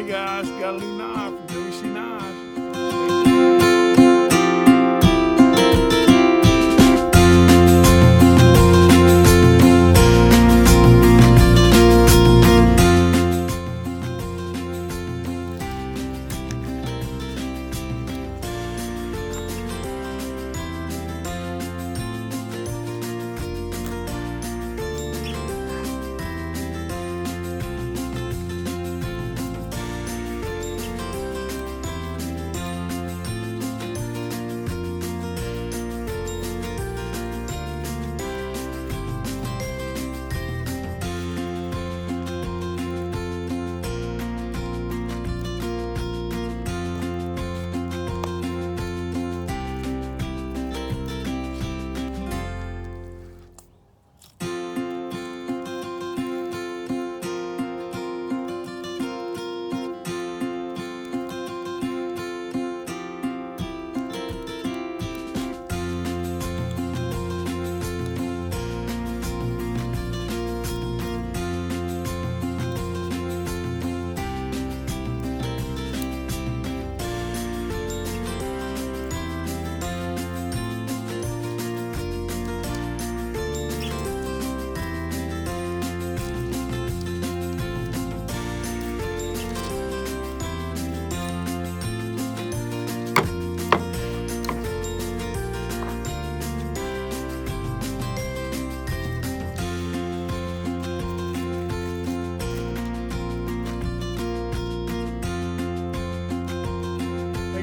Hey guys, got a new knife from NESSY knives.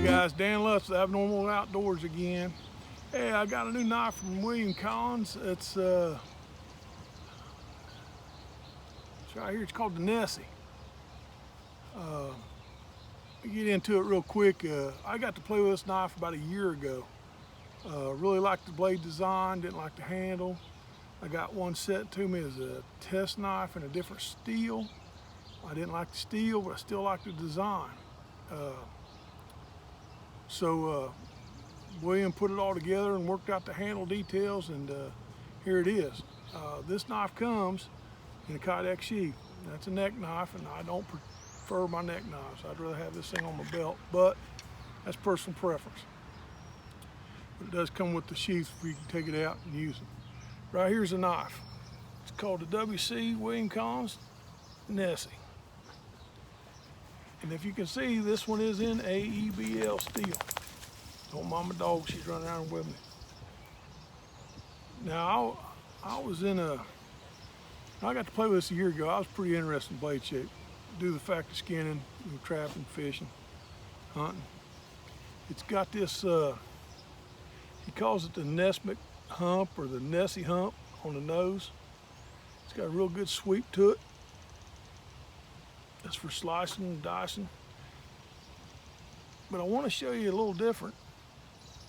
Guys, Dan Lutz, Abnormal Outdoors again. Hey, I got a new knife from William Collins. It's right here. It's called the Nessie. Get into it real quick. I got to play with this knife about a year ago. Really liked the blade design, didn't like the handle. I got one sent to me as a test knife in a different steel. I didn't like the steel, but I still liked the design. So William put it all together and worked out the handle details, and here it is. This knife comes in a Kydex sheath. That's a neck knife, and I don't prefer my neck knives. I'd rather have this thing on my belt, but that's personal preference. But it does come with the sheath where you can take it out and use it. Right here's a knife. It's called the WC William Collins Nessie. And if you can see, this one is in AEBL steel. Don't mind my dog, she's running around with me. Now, I got to play with this a year ago. I was pretty interested in blade shape. Due to the fact of skinning, trapping, fishing, hunting. It's got this, he calls it the Nesmic hump or the Nessie hump on the nose. It's got a real good sweep to it. That's for slicing and dicing. But I want to show you a little different.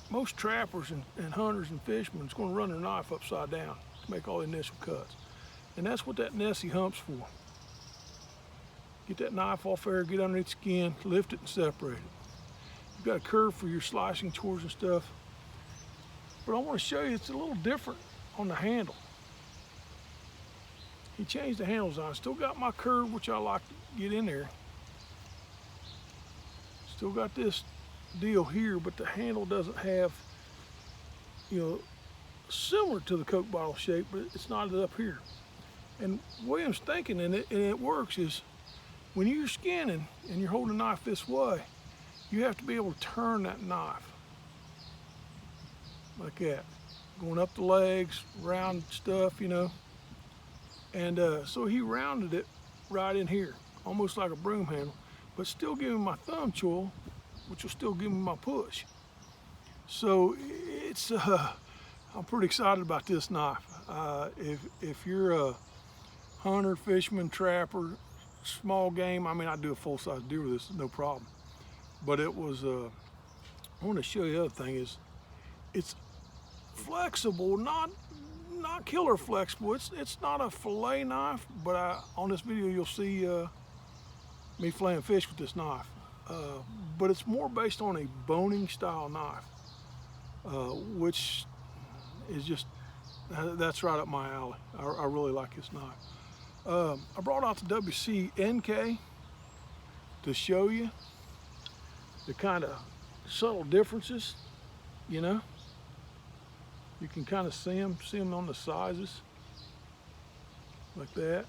Most trappers and hunters and fishermen is going to run their knife upside down to make all the initial cuts. And that's what that Nessie hump's for. Get that knife off there, get underneath the skin, lift it and separate it. You've got a curve for your slicing chores and stuff. But I want to show you it's a little different on the handle. He changed the handle design. Still got my curve, which I like to get in there. Still got this deal here, but the handle doesn't have, similar to the Coke bottle shape, but it's not up here. And William's thinking, and it works, is when you're skinning and you're holding a knife this way, you have to be able to turn that knife like that, going up the legs, round stuff, And so he rounded it right in here, almost like a broom handle, but still giving my thumb choil, which will still give me my push. So it's, I'm pretty excited about this knife. If you're a hunter, fisherman, trapper, small game, I mean, I do a full-size deer with this, no problem. But it was, I want to show you the other thing is, it's flexible, not killer flexible. It's not a fillet knife, but on this video you'll see me filleting fish with this knife. But it's more based on a boning style knife, which is just, that's right up my alley. I really like this knife. I brought out the WC NK to show you the kind of subtle differences, you know. You can kind of see them on the sizes like that,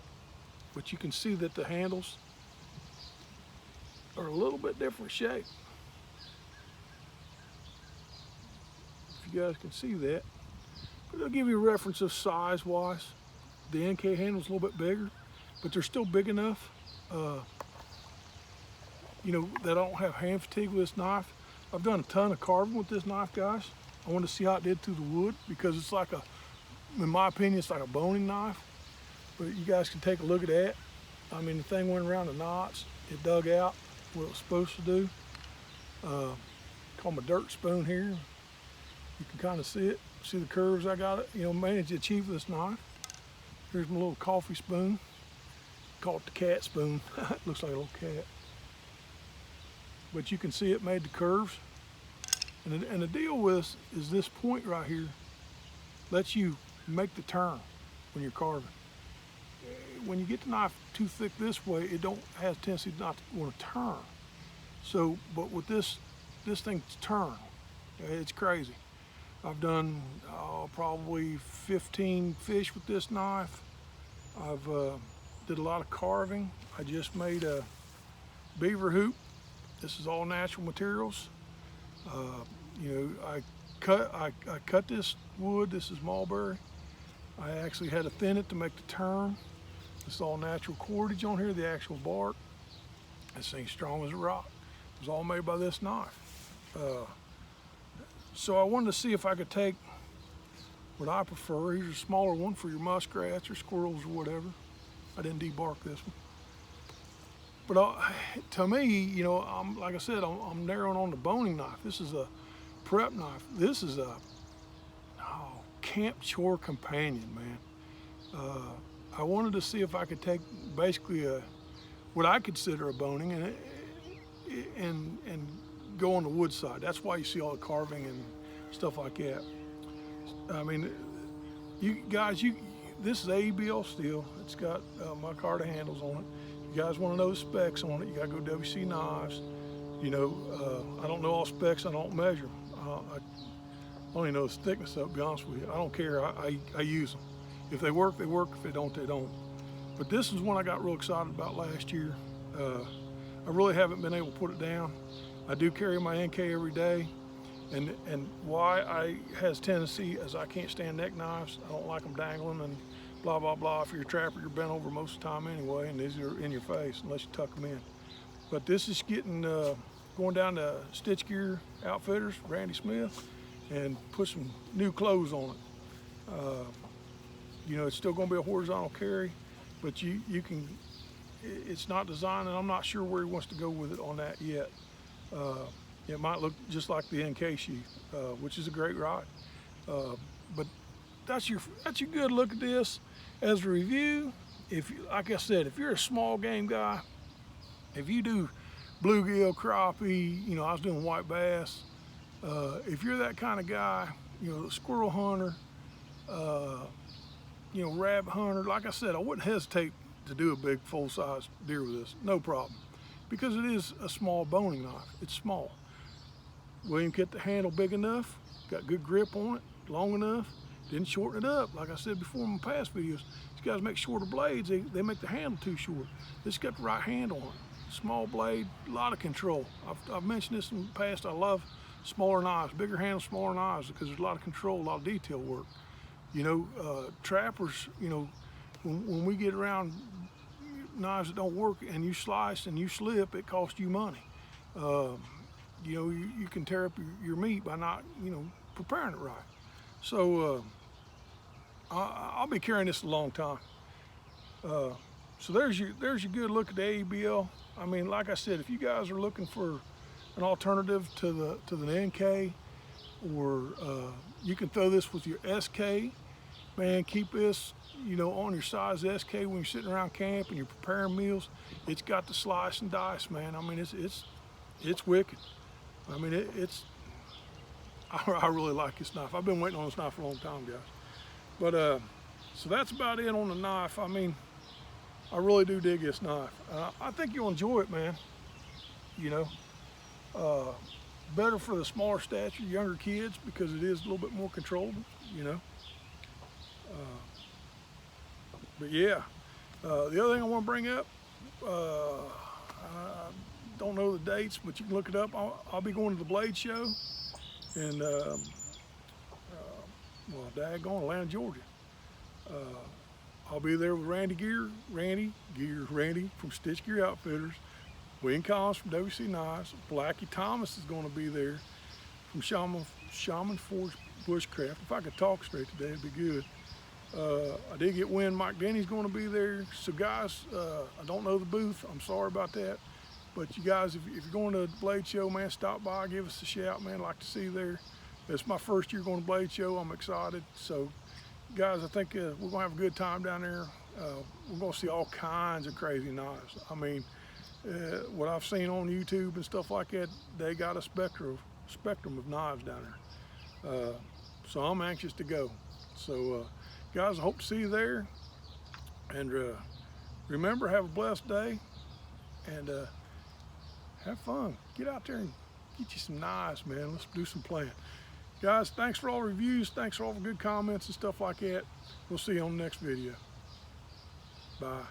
but you can see that the handles are a little bit different shape. If you guys can see that, but they'll give you a reference of size wise. The NK handle's a little bit bigger, but they're still big enough, you know, that I don't have hand fatigue with this knife. I've done a ton of carving with this knife, guys. I wanted to see how it did through the wood, because it's like a, in my opinion, it's like a boning knife. But you guys can take a look at that. I mean, the thing went around the knots. It dug out what it was supposed to do. Call my dirt spoon here. You can kind of see it. See the curves I got it, you know, managed to achieve with this knife. Here's my little coffee spoon. Call it the cat spoon. It looks like a little cat. But you can see it made the curves. And the deal with is this point right here lets you make the turn when you're carving. When you get the knife too thick this way, it don't has a tendency not to want to turn. So, but with this thing's turn, it's crazy. I've done probably 15 fish with this knife. I've did a lot of carving. I just made a beaver hoop. This is all natural materials. You know, I cut this wood. This is mulberry. I actually had to thin it to make the turn. This is all natural cordage on here, the actual bark. This thing's strong as a rock. It was all made by this knife. So I wanted to see if I could take what I prefer. Here's a smaller one for your muskrats or squirrels or whatever. I didn't debark this one. But to me, you know, like I said, I'm narrowing on the boning knife. This is a prep knife. This is a camp chore companion, man. I wanted to see if I could take basically what I consider a boning and go on the wood side. That's why you see all the carving and stuff like that. I mean, you guys, this is ABL steel. It's got my card handles on it. You guys want to know the specs on it, you gotta go WC Knives. You know, I don't know all specs, I don't measure them. I only know the thickness of it, to be honest with you. I don't care, I use them. If they work, they work. If they don't, they don't. But this is one I got real excited about last year. I really haven't been able to put it down. I do carry my NK every day. And why I has tendency is I can't stand neck knives. I don't like them dangling and blah, blah, blah. If you're a trapper, you're bent over most of the time anyway, and these are in your face unless you tuck them in. But this is getting, going down to Stitch Gear Outfitters, Randy Smith, and put some new clothes on it. You know, it's still gonna be a horizontal carry, but you can, it's not designed, and I'm not sure where he wants to go with it on that yet. It might look just like the NK sheath, which is a great ride. But that's your good look at this as a review. If you, like I said, if you're a small game guy, if you do bluegill, crappie, you know, I was doing white bass. If you're that kind of guy, you know, squirrel hunter, you know, rabbit hunter, like I said, I wouldn't hesitate to do a big full-size deer with this, no problem, because it is a small boning knife. It's small. William kept the handle big enough, got good grip on it, long enough, didn't shorten it up. Like I said before in my past videos, these guys make shorter blades, they make the handle too short. This got the right handle on it. Small blade, a lot of control. I've mentioned this in the past. I love smaller knives, bigger handles, smaller knives, because there's a lot of control, a lot of detail work. You know, trappers, you know, when we get around knives that don't work and you slice and you slip, it costs you money. You know, you can tear up your meat by not, you know, preparing it right. So I'll be carrying this a long time. So there's your good look at the ABL. I mean, like I said, if you guys are looking for an alternative to the NK, or you can throw this with your SK, man, keep this, you know, on your size SK when you're sitting around camp and you're preparing meals. It's got the slice and dice, man. I mean, it's wicked. I mean, I really like this knife. I've been waiting on this knife for a long time, guys. But so that's about it on the knife. I mean, I really do dig this knife. I think you'll enjoy it, man. you know. Better for the smaller stature, younger kids, because it is a little bit more controlled, you know. But yeah, the other thing I want to bring up, I don't know the dates, but you can look it up. I'll be going to the Blade Show in, well, daggone, Atlanta, Georgia. I'll be there with Randy from Stitch Gear Outfitters, Wayne Collins from WC Nice, Blackie Thomas is going to be there from Shaman Forge Bushcraft. If I could talk straight today, it'd be good. I did get wind Mike Denny's going to be there. So guys, I don't know the booth. I'm sorry about that. But you guys, if you're going to the Blade Show, man, stop by, give us a shout, man. I'd like to see you there. It's my first year going to Blade Show. I'm excited. So guys, I think we're going to have a good time down there. We're going to see all kinds of crazy knives. I mean, what I've seen on YouTube and stuff like that, they got a spectrum of knives down there. So I'm anxious to go. So guys, I hope to see you there. And remember, have a blessed day. And have fun. Get out there and get you some knives, man. Let's do some playing. Guys, thanks for all the reviews. Thanks for all the good comments and stuff like that. We'll see you on the next video. Bye.